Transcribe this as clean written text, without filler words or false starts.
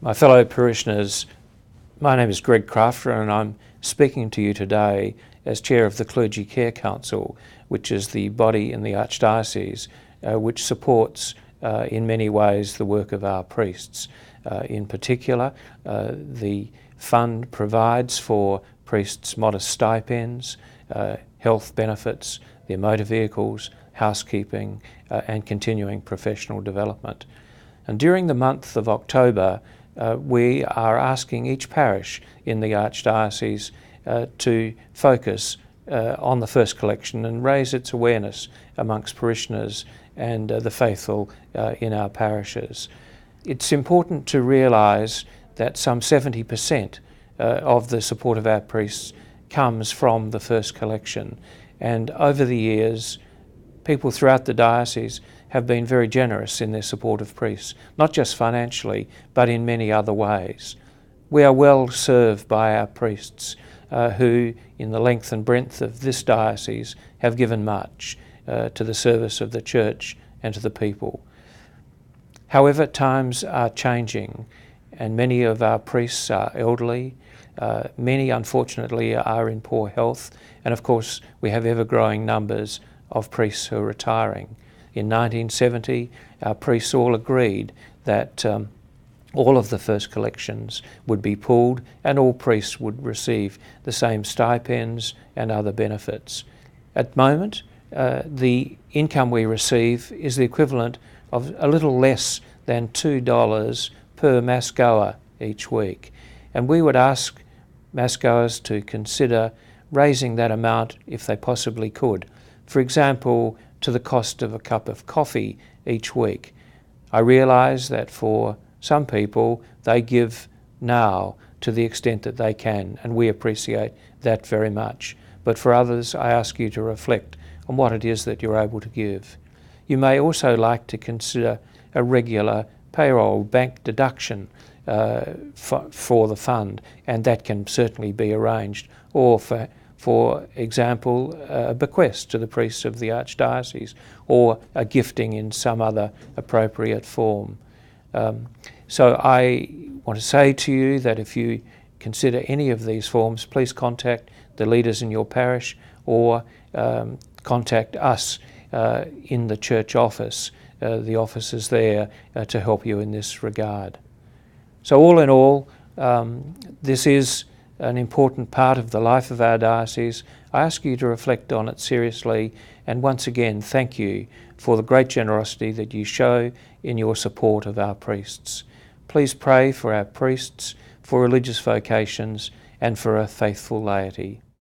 My fellow parishioners, my name is Greg Crafter and I'm speaking to you today as Chair of the Clergy Care Council, which is the body in the Archdiocese which supports in many ways the work of our priests. In particular, the fund provides for priests modest stipends, health benefits, their motor vehicles, housekeeping and continuing professional development. And during the month of October, we are asking each parish in the Archdiocese to focus on the first collection and raise its awareness amongst parishioners and the faithful in our parishes. It's important to realise that some 70% of the support of our priests comes from the first collection, and over the years people throughout the diocese have been very generous in their support of priests, not just financially, but in many other ways. We are well served by our priests who, in the length and breadth of this diocese, have given much to the service of the Church and to the people. However, times are changing and many of our priests are elderly. Many, unfortunately, are in poor health, and of course we have ever-growing numbers of priests who are retiring. In 1970, our priests all agreed that all of the first collections would be pooled and all priests would receive the same stipends and other benefits. At the moment, the income we receive is the equivalent of a little less than $2 per mass goer each week. And we would ask mass goers to consider raising that amount if they possibly could. For example, to the cost of a cup of coffee each week. I realise that for some people they give now to the extent that they can, and we appreciate that very much. But for others, I ask you to reflect on what it is that you're able to give. You may also like to consider a regular payroll bank deduction for the fund, and that can certainly be arranged, or for example, a bequest to the priests of the Archdiocese, or a gifting in some other appropriate form. So I want to say to you that if you consider any of these forms, please contact the leaders in your parish or contact us in the church office. The office is there to help you in this regard. So all in all, this is an important part of the life of our diocese. I ask you to reflect on it seriously, and once again thank you for the great generosity that you show in your support of our priests. Please pray for our priests, for religious vocations and for a faithful laity.